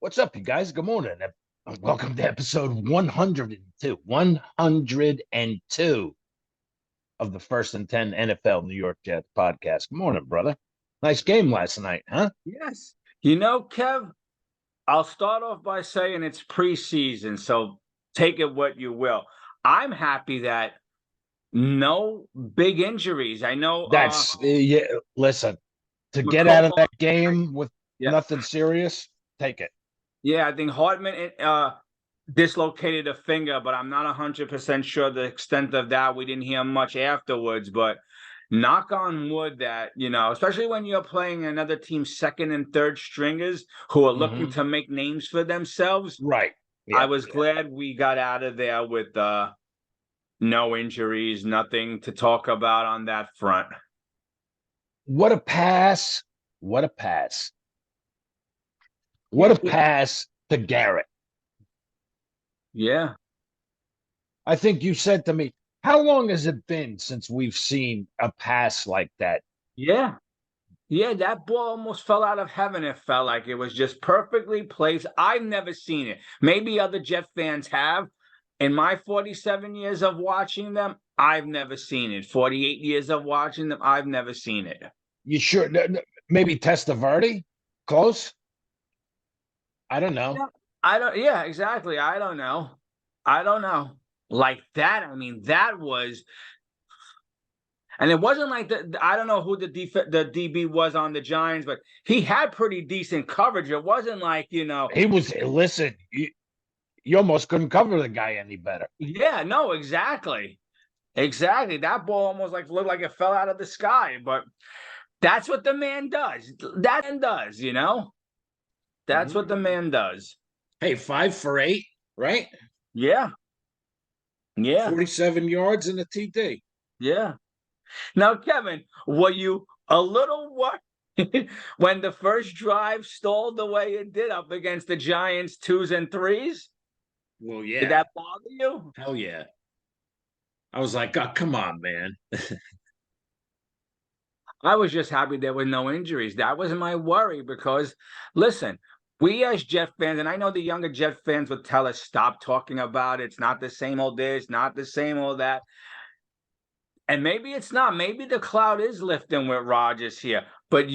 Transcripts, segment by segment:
What's up, you guys? Good morning. Welcome to episode 102. 102 of the First and 10 NFL New York Jets podcast. Good morning, brother. Nice game last night, huh? Yes. Kev, I'll start off by saying it's preseason, so take it what you will. I'm happy that no big injuries. I know Yeah, listen, to get out of McCollum, that game with yeah, nothing serious, take it. yeah, I think Hartman dislocated a finger, but I'm not 100% sure the extent of that. We didn't hear much afterwards, but knock on wood that, especially when you're playing another team's second and third stringers who are looking Mhm. to make names for themselves. Right. I Yeah. was glad we got out of there with no injuries, nothing to talk about on that front. What a pass. What a pass. What Yeah. a pass to Garrett. Yeah. I think you said to me, how long has it been since we've seen a pass like that? Yeah. Yeah, that ball almost fell out of heaven. It felt like it was just perfectly placed. I've never seen it. Maybe other Jet fans have. In my 47 years of watching them, I've never seen it. 48 years of watching them, I've never seen it. You sure? Maybe Testaverde? Close? I don't know. Yeah, yeah, exactly. I don't know. Like that, I mean, that was, and it wasn't like I don't know who the DB was on the Giants, but he had pretty decent coverage. It wasn't like, He was, listen, you almost couldn't cover the guy any better. yeah, no, exactly. Exactly. That ball almost like looked like it fell out of the sky, but that's what the man does. That man does, That's what the man does. Hey, 5 for 8, right? Yeah. Yeah. 47 yards and a TD. Yeah. Now, Kevin, were you a little worried when the first drive stalled the way it did up against the Giants' 2s and 3s? Well, Did yeah. that bother you? Hell yeah. I was like, oh, come on, man. I was just happy there were no injuries. That was my worry because, listen, we as Jet fans, and I know the younger Jet fans would tell us, stop talking about it. It's not the same old this, not the same old that. And maybe it's not. Maybe the cloud is lifting with Rodgers here. But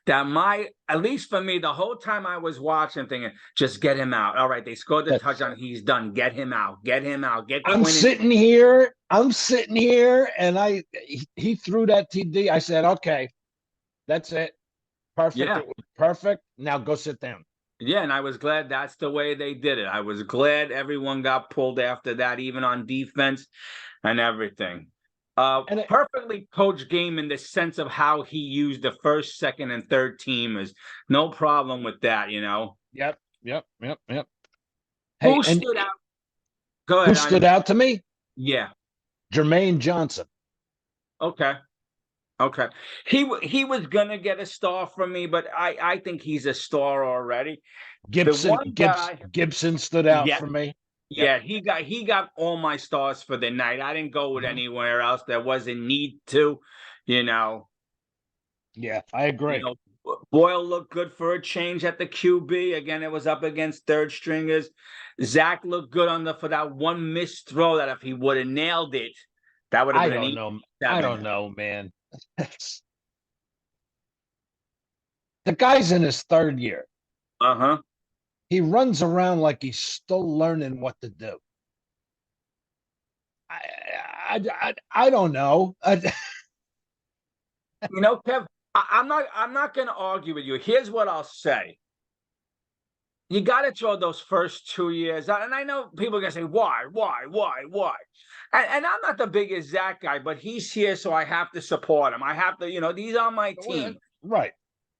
that at least for me, the whole time I was watching, thinking, just get him out. All right, they scored the touchdown. He's done. Get him out. Get him out. Get I'm Quinn. sitting here, and he threw that TD. I said, okay, that's it. Perfect. Yeah. It was perfect. Now go sit down. Yeah, and I was glad that's the way they did it. I was glad everyone got pulled after that, even on defense and everything. Perfectly coached game in the sense of how he used the first, second, and third team is no problem with that, Yep. Hey, Who stood out? Go ahead. Who stood out to me? Yeah. Jermaine Johnson. Okay. Okay. He was gonna get a star from me, but I think he's a star already. Gibson stood out for me. Yeah, he got all my stars for the night. I didn't go with anywhere else. There wasn't need to, Yeah, I agree. Boyle looked good for a change at the QB. Again, it was up against third stringers. Zach looked good for that one missed throw that if he would have nailed it, that would have been I don't know. I don't know, man. The guy's in his third year. Uh-huh. He runs around like he's still learning what to do. I don't know. Kev, I'm not going to argue with you. Here's what I'll say. You got to throw those first 2 years. And I know people are going to say, why? And I'm not the biggest Zach guy, but he's here, so I have to support him. I have to, these are my team. Right.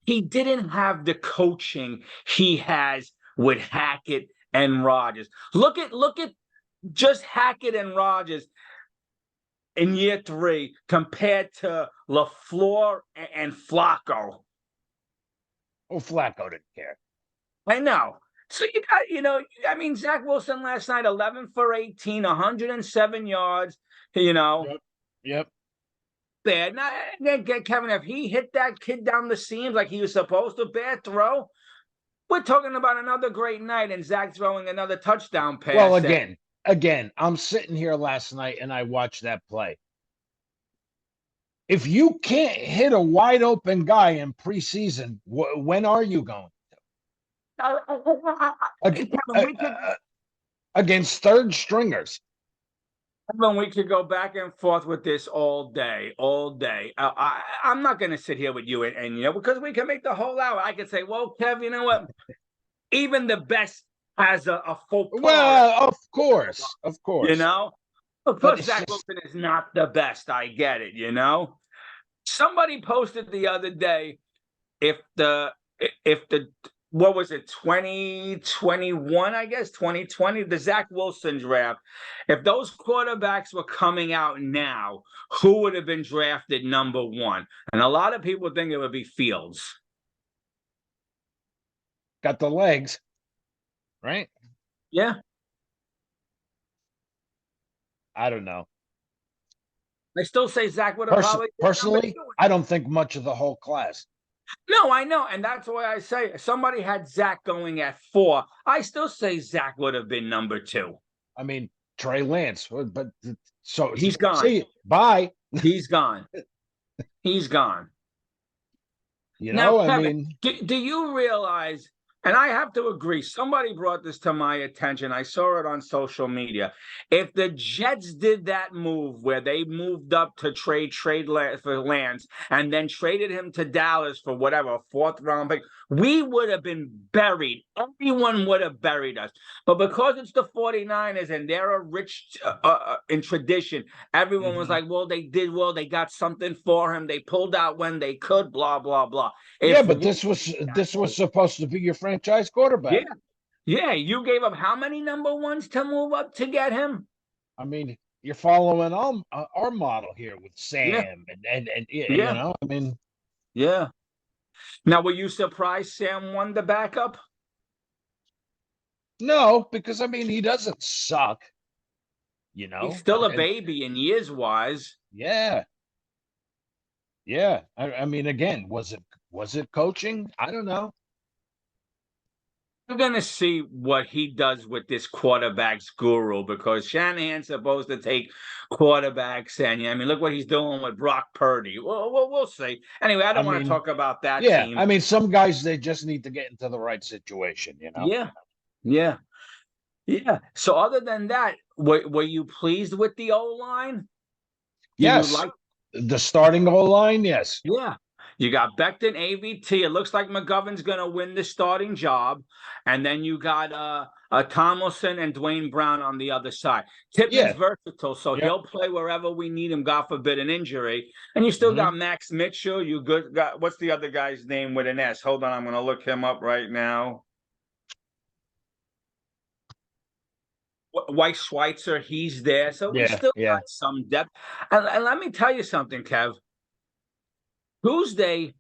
He didn't have the coaching he has with Hackett and Rodgers. Look at just Hackett and Rodgers in year 3 compared to LaFleur and Flacco. Oh, Flacco didn't care. I know. So you got, Zach Wilson last night, 11 for 18, 107 yards, Yep. Bad. Now, Kevin, if he hit that kid down the seams like he was supposed to, bad throw, We're talking about another great night and Zach throwing another touchdown pass. Well, again, I'm sitting here last night and I watched that play. If you can't hit a wide open guy in preseason, when are you going to? Against third stringers? Kevin, we could go back and forth with this all day, all day. I'm not going to sit here with you and, you know, because we can make the whole hour. I could say, well, Kev, you know what? Even the best has a faux pas. Well, of course. You know? Of course, Zach Wilson is not the best. I get it, you know? Somebody posted the other day, if the what was it, 2021, I guess, 2020, the Zach Wilson draft. If those quarterbacks were coming out now, who would have been drafted number one? And a lot of people think it would be Fields. Got the legs, right? Yeah. I don't know. I still say Zach would have probably. Personally, I don't think much of the whole class. No, I know. And that's why I say somebody had Zach going at 4. I still say Zach would have been number 2. I mean, Trey Lance, but so he's gone. See, bye. He's gone. He's gone. You know, now, Kevin, I mean, do you realize, and I have to agree, somebody brought this to my attention. I saw it on social media. If the Jets did that move where they moved up to trade for Lance and then traded him to Dallas for whatever, a 4th round pick, we would have been buried. Everyone would have buried us. But because it's the 49ers and they're a rich in tradition, everyone was like, well, they did well. They got something for him. They pulled out when they could, blah, blah, blah. Yeah, but this was supposed to be your franchise quarterback. Yeah. You gave up how many number 1s to move up to get him? I mean, you're following our model here with Sam and you know, I mean, yeah. Now, were you surprised Sam won the backup? No, because I mean, he doesn't suck. You know, he's still a baby in years wise. Yeah. I mean, again, was it coaching? I don't know. We're going to see what he does with this quarterback's guru, because Shanahan's supposed to take quarterbacks, and I mean, look what he's doing with Brock Purdy. Well, we'll see. Anyway, I don't want to talk about that team. I mean, some guys, they just need to get into the right situation, you know? Yeah. So other than that, were you pleased with the O-line? Yes. The starting O-line, yes. Yeah. You got Becton, AVT. It looks like McGovern's going to win the starting job. And then you got Tomlinson and Dwayne Brown on the other side. Tippmann's versatile, so he'll play wherever we need him, God forbid an injury. And you still got Max Mitchell. You got what's the other guy's name with an S? Hold on, I'm going to look him up right now. White Schweitzer, he's there. So we still got some depth. And let me tell you something, Kev. Tuesday,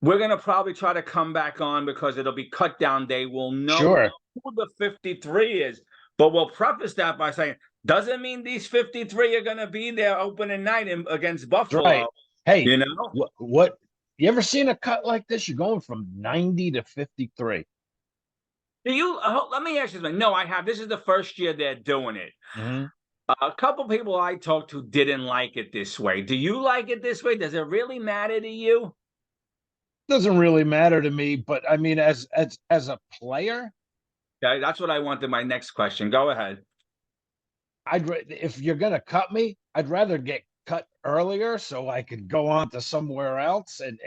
we're going to probably try to come back on because it'll be cut down day. We'll know who the 53 is. But we'll preface that by saying, doesn't mean these 53 are going to be there opening night against Buffalo. Right. Hey, you know? What? You ever seen a cut like this? You're going from 90 to 53. Let me ask you something. No, I have. This is the first year they're doing it. Mm-hmm. A couple people I talked to didn't like it this way. Do you like it this way? Does it really matter to you? Doesn't really matter to me, but I mean, as a player, that's what I wanted. My next question. Go ahead. If you're gonna cut me, I'd rather get cut earlier so I could go on to somewhere else. And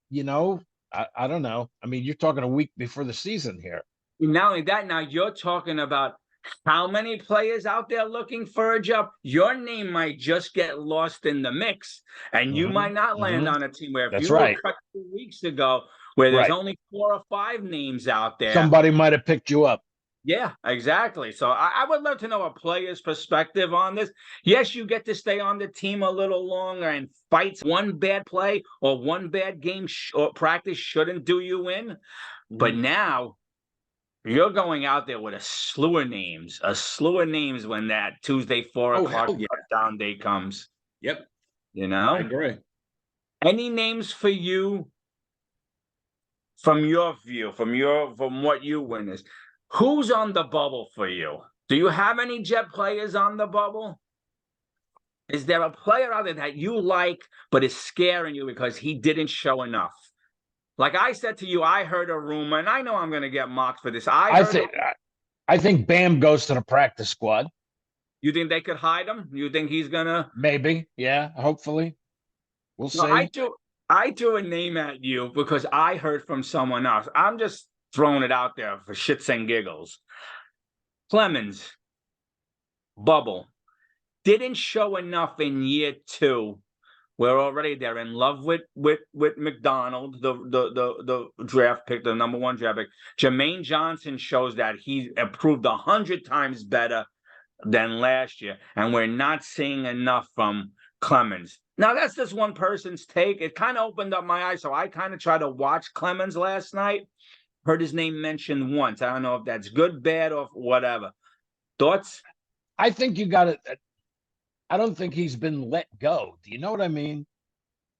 you know, I don't know. I mean, you're talking a week before the season here. Not only that, now you're talking about how many players out there looking for a job? Your name might just get lost in the mix, and you might not land on a team where if you were cut 2 weeks ago, where there's only 4 or 5 names out there, somebody might have picked you up. Yeah, exactly. So I would love to know a player's perspective on this. Yes, you get to stay on the team a little longer, and fights one bad play or one bad game or practice shouldn't do you in. But now you're going out there with a slew of names when that Tuesday 4 o'clock down day comes. Yep. You know? I agree. Any names for you from your view, from what you witnessed, who's on the bubble for you? Do you have any Jet players on the bubble? Is there a player out there that you like but is scaring you because he didn't show enough? Like I said to you, I heard a rumor, and I know I'm going to get mocked for this. I think Bam goes to the practice squad. You think they could hide him? You think he's gonna? Maybe, yeah. Hopefully, we'll see. I threw a name at you because I heard from someone else. I'm just throwing it out there for shits and giggles. Clemens, bubble, didn't show enough in year 2. We're already there in love with McDonald, the draft pick, the number 1 draft pick. Jermaine Johnson shows that he improved 100 times better than last year, and we're not seeing enough from Clemens. Now, that's just one person's take. It kind of opened up my eyes, so I kind of tried to watch Clemens last night. Heard his name mentioned once. I don't know if that's good, bad, or whatever. Thoughts? I think you got it. I don't think he's been let go. Do you know what I mean?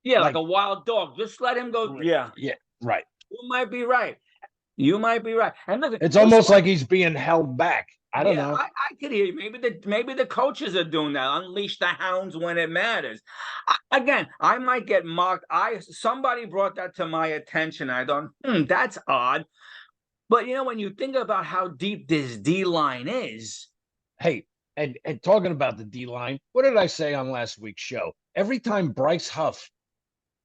Yeah, like a wild dog. Just let him go. Yeah, right. You might be right. And look, it's almost like he's being held back. I don't know. I could hear you. Maybe the coaches are doing that. Unleash the hounds when it matters. Again, I might get mocked. Somebody brought that to my attention. I thought, that's odd. But when you think about how deep this D line is, hey, and talking about the D line, what did I say on last week's show? Every time Bryce Huff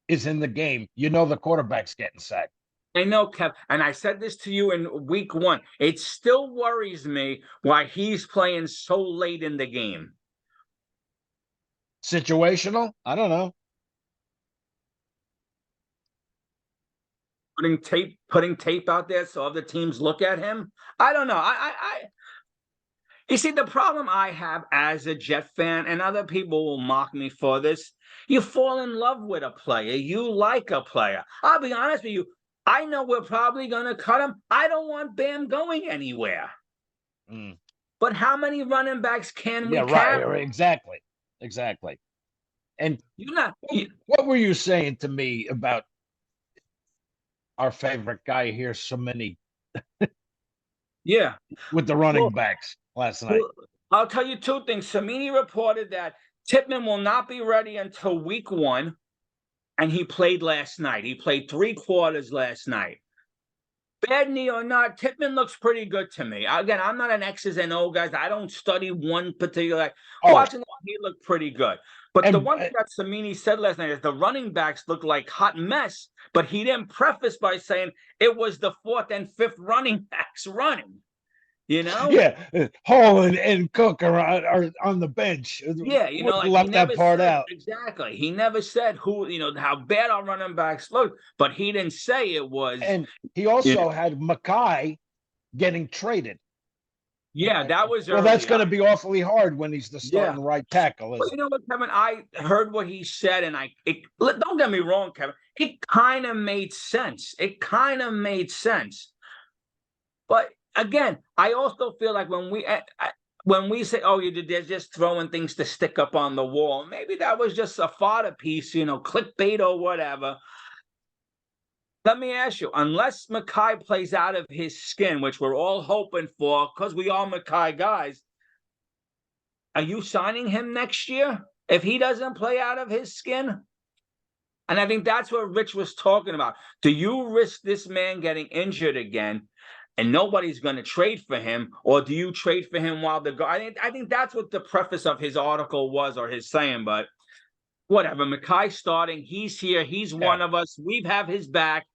is in the game, the quarterback's getting sacked. I know, Kev, and I said this to you in week 1. It still worries me why he's playing so late in the game. Situational? I don't know. Putting tape out there so other teams look at him. I don't know. You see, the problem I have as a Jet fan, and other people will mock me for this, you fall in love with a player. You like a player. I'll be honest with you. I know we're probably going to cut him. I don't want Bam going anywhere. But how many running backs can we carry? Right. Exactly. And what were you saying to me about our favorite guy here? So many. With the running backs last night. I'll tell you 2 things. Samini reported that Tippmann will not be ready until week 1. And he played last night. He played 3 quarters last night. Bad knee or not, Tippmann looks pretty good to me. Again, I'm not an X's and O guys. I don't study one particular. Watching him, he looked pretty good. But the one thing that Samini said last night is the running backs look like hot mess. But he didn't preface by saying it was the 4th and 5th running backs running. Yeah, Hall and Cook are on the bench. Yeah, left that part out. Exactly. He never said who, how bad our running backs look, but he didn't say it was. And he also had Mackay getting traded. Yeah, that was early. Well, that's going to be awfully hard when he's the starting right tackle. But you know what, Kevin? I heard what he said, and don't get me wrong, Kevin. It kind of made sense. But again, I also feel like when we say, they're just throwing things to stick up on the wall, maybe that was just a fodder piece, clickbait or whatever. Let me ask you, unless Mackay plays out of his skin, which we're all hoping for, because we are Mackay guys, are you signing him next year if he doesn't play out of his skin? And I think that's what Rich was talking about. Do you risk this man getting injured again? And nobody's going to trade for him, or do you trade for him while I think that's what the preface of his article was, or his saying. But whatever, Mackay's starting. He's here. He's one of us. We have his back.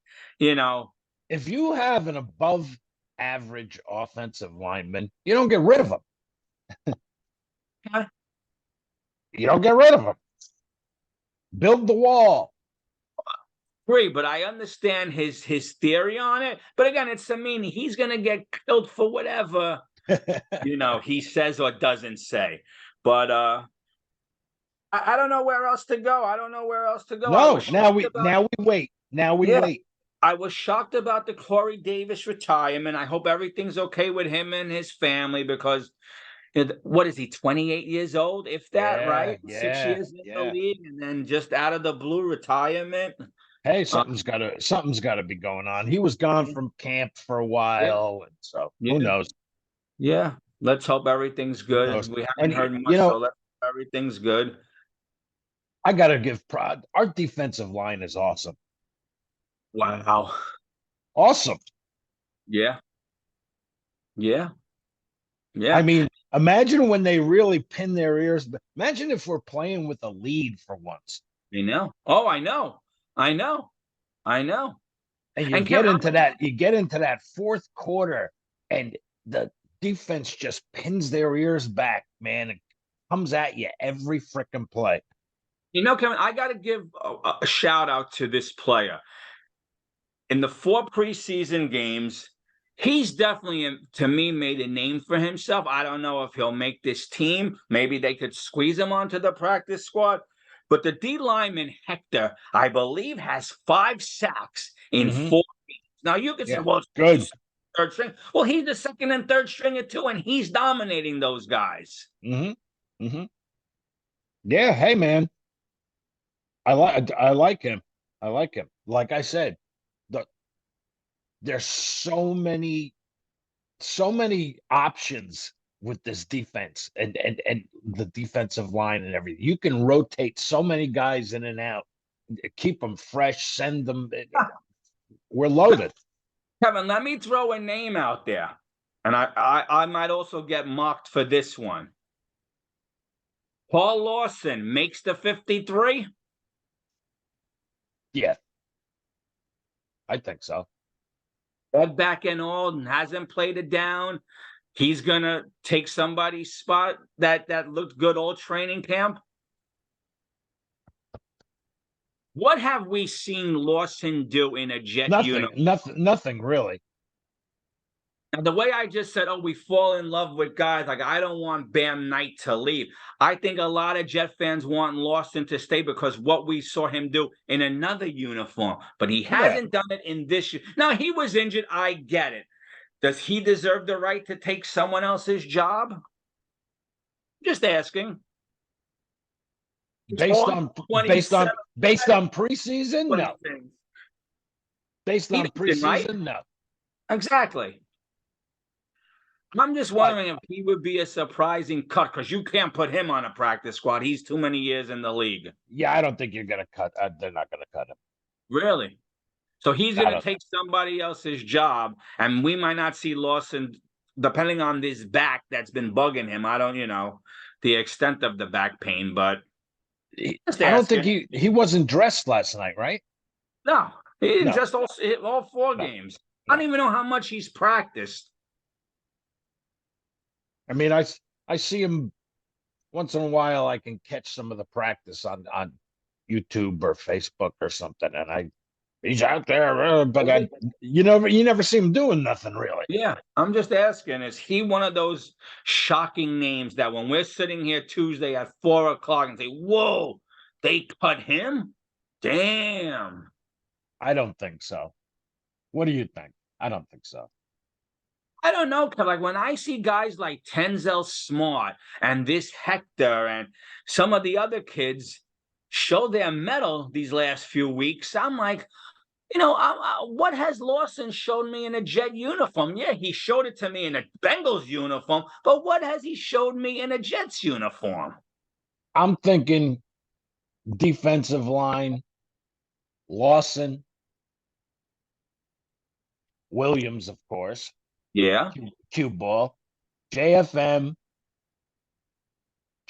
If you have an above-average offensive lineman, you don't get rid of him. You don't get rid of him. Build the wall. Agree, but I understand his theory on it. But again, it's Samini. He's going to get killed for whatever, he says or doesn't say. But I don't know where else to go. No, now we wait. Wait. I was shocked about the Corey Davis retirement. I hope everything's okay with him and his family because, what is he, 28 years old? If that, right? 6 years in the league and then just out of the blue retirement. Hey, Uh, something's gotta be going on. He was gone from camp for a yeah, while, and so yeah, who knows? yeah. Let's hope everything's Who good. knows? We And haven't heard you much, know, so let's hope everything's good. I gotta give prod. Our defensive line is awesome. Wow. Awesome. Yeah, yeah, I yeah. mean, imagine when they really pin their ears. Imagine if we're playing with a lead for once. I know. Oh, I know. I know. I know. And And Kevin, you get into that fourth quarter, and the defense just pins their ears back, man. It comes at you every freaking play. Kevin, I got to give a shout out to this player. In the 4 preseason games, he's definitely, to me, made a name for himself. I don't know if he'll make this team. Maybe they could squeeze him onto the practice squad. But the D lineman Hector, I believe, has 5 sacks in Mm-hmm. 4 games. Now you could say, Yeah, well, good. he's third string. Well, he's the second and third stringer too, and he's dominating those guys. Mm-hmm. Mm-hmm. Yeah. Hey, man, I like him. I like him. Like I said, the there's so many options with this defense and the defensive line and everything. You can rotate so many guys in and out, keep them fresh, send them. We're loaded. Kevin, let me throw a name out there, and I might also get mocked for this one. Paul Lawson makes the 53. Yeah, I think so. Ed back and old and hasn't played it down. He's gonna take somebody's spot that looked good all training camp. What have we seen Lawson do in a Jet uniform? Nothing really. Now, the way I just said, oh, we fall in love with guys, like I don't want Bam Knight to leave. I think a lot of Jet fans want Lawson to stay because what we saw him do in another uniform, but he Yeah, hasn't done it in this year. Now, he was injured. I get it. Does he deserve the right to take someone else's job? Just asking. based on based 27 on based on preseason, no. things. Based He on didn't, right? preseason, no. Exactly. I'm just But wondering if he would be a surprising cut because you can't put him on a practice squad. He's too many years in the league. yeah, I don't think you're gonna cut. They're not gonna cut him. Really? So he's I going to don't take think. somebody else's job, and we might not see Lawson, depending on this back that's been bugging him. I don't, the extent of the back pain, but just I don't think asking. he wasn't dressed last night, right? No, he didn't No, just all 4 games. I no. don't even know how much he's practiced. I mean, I see him once in a while. I can catch some of the practice on YouTube or Facebook or something, and he's out there, but you never see him doing nothing really. Yeah, I'm just asking, is he one of those shocking names that when we're sitting here Tuesday at 4 o'clock and say, whoa, they cut him? Damn. I don't think so. What do you think? I don't think so. I don't know, cause like when I see guys like Tenzel Smart and this Hector and some of the other kids show their mettle these last few weeks, I'm like, what has Lawson shown me in a Jet uniform? Yeah, he showed it to me in a Bengals uniform, but what has he showed me in a Jets uniform? I'm thinking defensive line, Lawson, Williams, of course, Yeah, Q ball, JFM,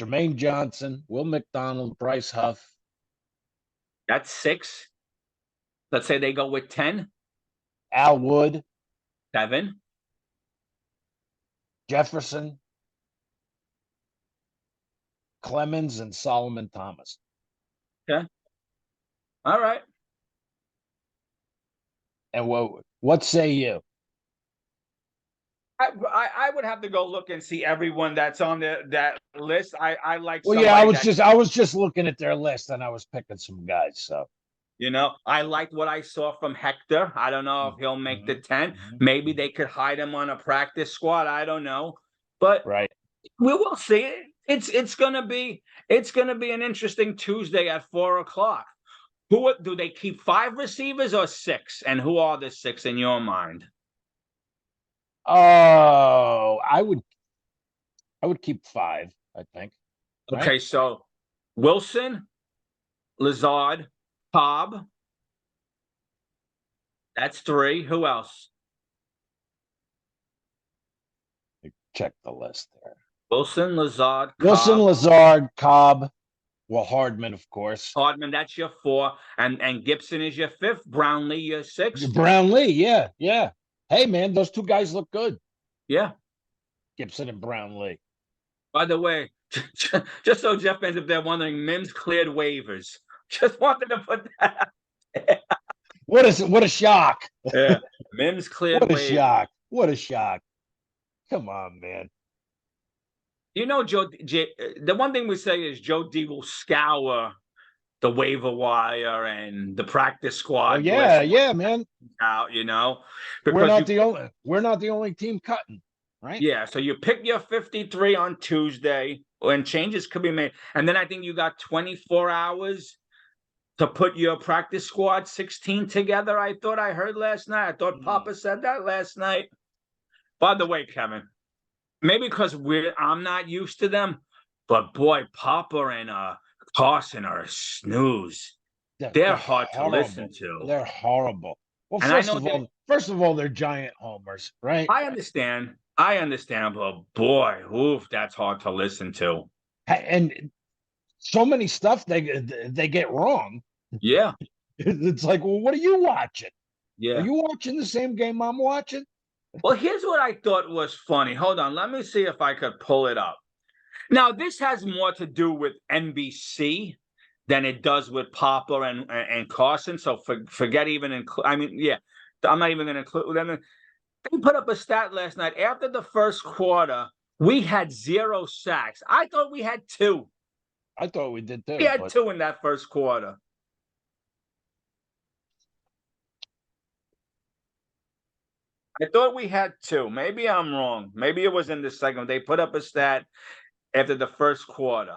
Jermaine Johnson, Will McDonald, Bryce Huff, that's 6. Let's say they go with 10, Al Wood, 7. Jefferson, Clemens, and Solomon Thomas. Okay. All right. And what say you? I would have to go look and see everyone that's on that list. I like Well, yeah, I somebody was that just I was just looking at their list and I was picking some guys. So I liked what I saw from Hector. I don't know if he'll make the 10. Maybe they could hide him on a practice squad. I don't know. But right. we will see. It's gonna be an interesting Tuesday at 4 o'clock. Do they keep 5 receivers or 6? And who are the 6 in your mind? Oh, I would keep 5, I think. Right? Okay, so Wilson, Lazard, Cobb. That's 3. Who else? Check the list there. Wilson, Lazard, Wilson, Cobb, Lazard, Cobb, well, Hardman, of course. Hardman. That's your 4, and Gibson is your 5th. Brownlee your 6th. Brownlee, yeah, yeah. Hey, man, those 2 guys look good. Yeah. Gibson and Brownlee. By the way, just so Jeff fans, if they're wondering, Mims cleared waivers. Just wanted to put that out there. What a shock. Yeah. Mims cleared What a waivers. shock. What a shock. Come on, man. You know, the one thing we say is Joe D will scour the waiver wire and the practice squad. Oh, yeah, man. Out, you know, We're because not the only team cutting, right? yeah. So you pick your 53 on Tuesday, and changes could be made, and then I think you got 24 hours to put your practice squad 16 together. I thought I heard last night. I thought Papa said that last night. By the way, Kevin, maybe because I'm not used to them, but boy, Papa and Carson are a snooze. They're hard horrible. to listen to. They're horrible. Well, And first of all, they're giant homers, right? I understand, but boy, oof, that's hard to listen to. And so many stuff they get wrong. Yeah. It's like, well, what are you watching? Yeah. Are you watching the same game I'm watching? Well, here's what I thought was funny. Hold on, let me see if I could pull it up. Now, this has more to do with NBC than it does with Papa and Carson. So forget even I mean, yeah, I'm not even going to include them. They put up a stat last night. After the first quarter, we had 0 sacks. I thought we had 2. I thought we did too. We had 2 in that first quarter. I thought we had 2. Maybe I'm wrong. Maybe it was in the second. They put up a stat after the first quarter.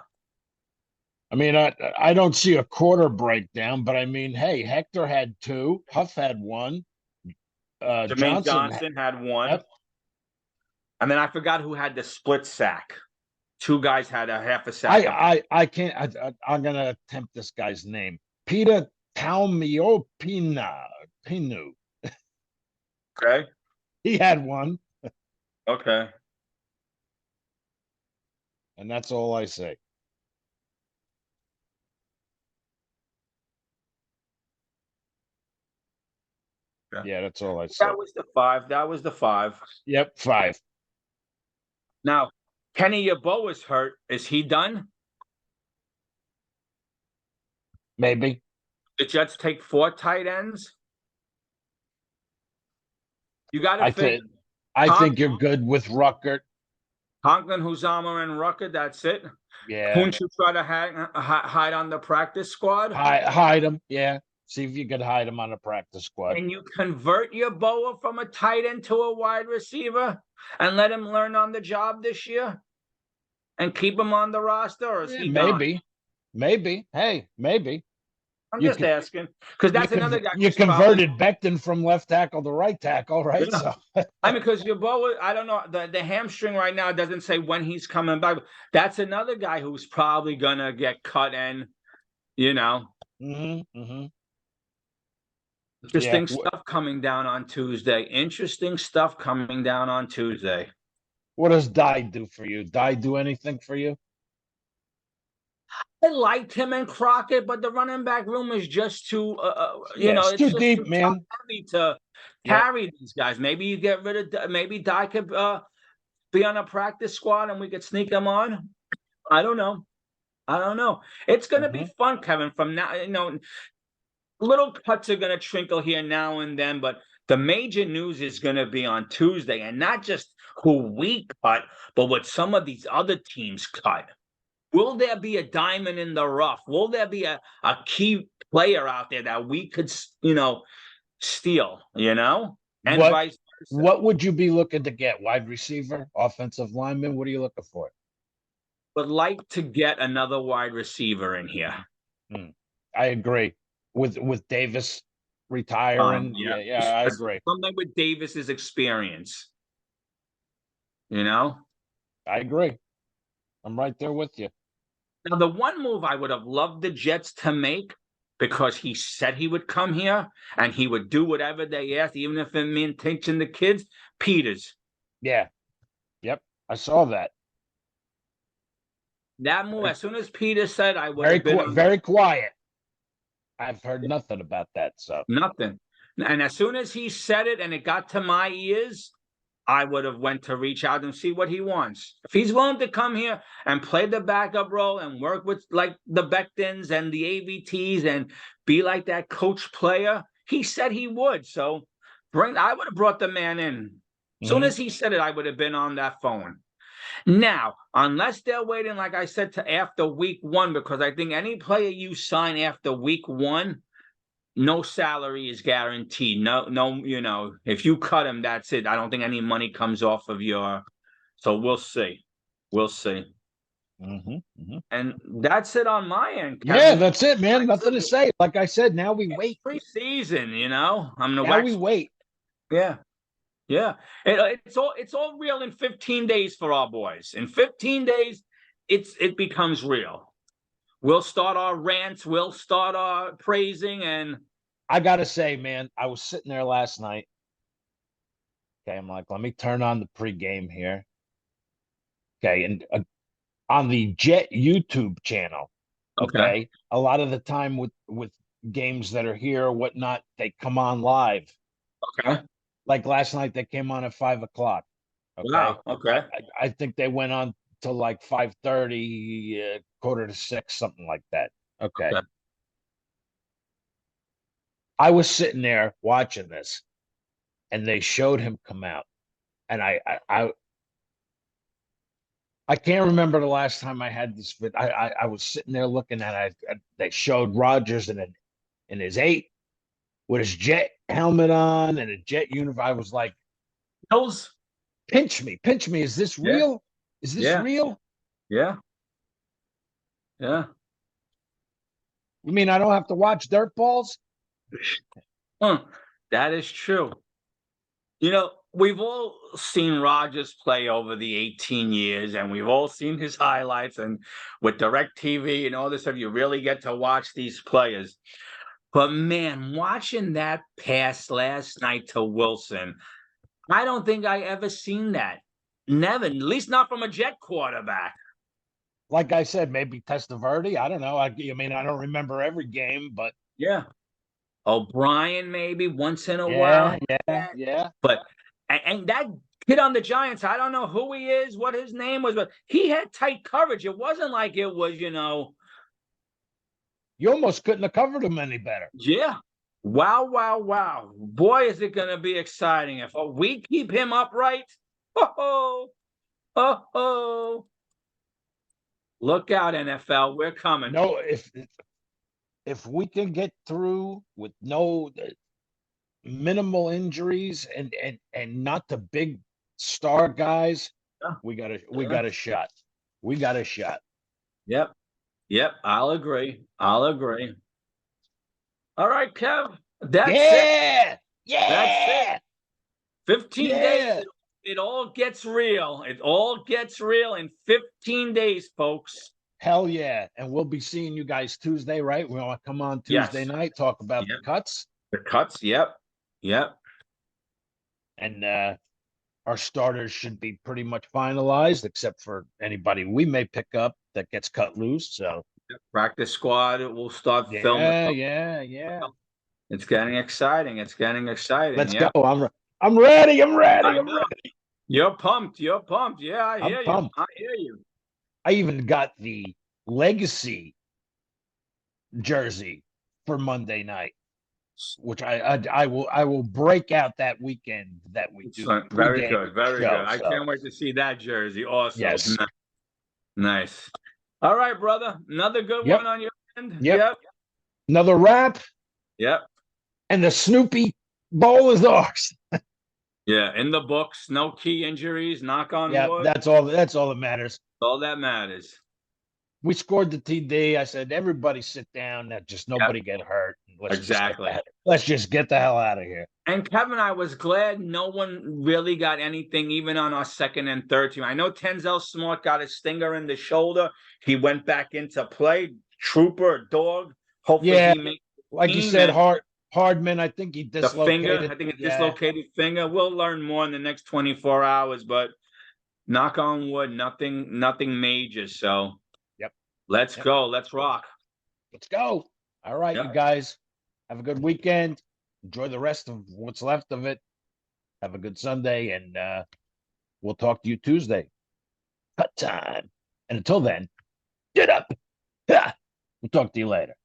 I mean, I don't see a quarter breakdown, but I mean, hey, Hector had 2, Huff had 1, Jermaine Johnson had 1, yep. And then I forgot who had the split sack. 2 guys had a half a sack. I can't. I'm gonna attempt this guy's name. Peter Pinu. Okay. He had 1. Okay. And that's all I say. Okay. Yeah, that's all I say. That was the 5. Yep, 5. Now, Kenny Yeboah is hurt. Is he done? Maybe. The Jets take 4 tight ends. You got to think. I think you're good with Ruckert. Conklin, Huzama, and Rucker. That's it. Yeah. Couldn't you try to hide on the practice squad? Hide him. Yeah. See if you could hide him on the practice squad. Can you convert Yeboah from a tight end to a wide receiver and let him learn on the job this year and keep him on the roster? Or is he maybe. Maybe. Hey, maybe. I'm just asking, because that's another guy. You converted Becton from left tackle to right tackle, right? Yeah. So I mean, because Yeboah, I don't know, the hamstring right now doesn't say when he's coming back. That's another guy who's probably gonna get cut, and you know, interesting stuff coming down on Tuesday. Interesting stuff coming down on Tuesday. What does Dye do for you? Dye do anything for you? I liked him and Crockett, but the running back room is just too, it's too deep, man. Heavy to carry these guys. Maybe you get rid of. Maybe Dye could be on a practice squad and we could sneak him on. I don't know. It's going to be fun, Kevin. From now, little cuts are going to trickle here now and then, but the major news is going to be on Tuesday, and not just who we cut, but what some of these other teams cut. Will there be a diamond in the rough? Will there be a key player out there that we could, steal, and vice versa? What would you be looking to get? Wide receiver, offensive lineman? What are you looking for? Would like to get another wide receiver in here. I agree. with Davis retiring. Yeah, Yeah, I agree. something with Davis's experience. You know. I agree. I'm right there with you. Now, the one move I would have loved the Jets to make, because he said he would come here and he would do whatever they asked, even if it meant teaching the kids. Peters. Yeah. Yep. I saw that. That move, as soon as Peters said, I would Very have been on very quiet. I've heard nothing about that. So nothing. And as soon as he said it and it got to my ears, I would have went to reach out and see what he wants. If he's willing to come here and play the backup role and work with like the Bectons and the AVTs and be like that coach player, he said he would. So I would have brought the man in. As soon as he said it, I would have been on that phone. Now, unless they're waiting, like I said, to after week 1, because I think any player you sign after week 1, no salary is guaranteed. No, if you cut him, that's it. I don't think any money comes off of your. So we'll see. We'll see. And that's it on my end, Kevin. Yeah, that's it, man. Nothing to say. Like I said, now we wait. Preseason, I'm the now we wait. Yeah. Yeah. It's all real in 15 days for our boys. In 15 days, it becomes real. We'll start our rants. We'll start our praising. And I got to say, man, I was sitting there last night. Okay, I'm like, let me turn on the pregame here. Okay, and on the Jet YouTube channel. Okay, a lot of the time with games that are here or whatnot, they come on live. Okay. Like last night, they came on at 5:00. Okay. Wow. Okay. I think they went on to like 5:30, 5:45, something like that. Okay. I was sitting there watching this, and they showed him come out, and I can't remember the last time I had this, but I was sitting there looking at it. They showed Rodgers in his 8 with his Jet helmet on and a Jet uniform. I was like, Hills. pinch me. Is this real? Is this real? Yeah. Yeah. You mean I don't have to watch dirt balls? That is true. We've all seen Rodgers play over the 18 years, and we've all seen his highlights. And with DirecTV and all this stuff, you really get to watch these players. But man, watching that pass last night to Wilson, I don't think I ever seen that. Never, at least not from a Jet quarterback. Like I said, maybe Testaverde. I don't know. I mean, I don't remember every game, but yeah. O'Brien maybe once in a while. Yeah. But and that kid on the Giants, I don't know who he is, what his name was, but he had tight coverage. It wasn't like it was, You almost couldn't have covered him any better. Yeah. Wow. Boy, is it going to be exciting. If we keep him upright, look out, NFL. We're coming. No, if we can get through with no minimal injuries and not the big star guys, we got a shot. We got a shot. Yep. I'll agree. All right, Kev. That's it. Yeah. That's it. 15 days. It all gets real. It all gets real in 15 days, folks. Hell yeah. And we'll be seeing you guys Tuesday, right? We want to come on Tuesday night, talk about the cuts. The cuts, yep. And our starters should be pretty much finalized, except for anybody we may pick up that gets cut loose. So practice squad will start filming. Yeah. It's getting exciting. Let's go. I'm ready. You're pumped. Yeah, I hear you. I even got the legacy jersey for Monday night, which I will break out that weekend that we do. Very good. I can't wait to see that jersey. Awesome. Yes. Nice. All right, brother. Another good one on your end. Yep. Another wrap. Yep. And the Snoopy Bowl is ours. Yeah, in the books. No key injuries. Knock on wood. That's all that matters. All that matters. we scored the TD. I said, everybody sit down. That just Yep, nobody get hurt. exactly. Let's just get the hell out of here. And Kevin, I was glad no one really got anything, even on our second and third team. I know Tenzel Smart got a stinger in the shoulder. He went back into play. Trooper, dog. Hopefully Yeah, he makes the like you team. said, And Hardman. I think he the finger, dislocated. I think a Yeah. dislocated finger. We'll learn more in the next 24 hours, but knock on wood, nothing major. So Yep. let's Yep. go. Let's rock. Let's go. All right, you Yep. guys. Have a good weekend. Enjoy the rest of what's left of it. Have a good Sunday, and we'll talk to you Tuesday. Cut time. And until then, get up. We'll talk to you later.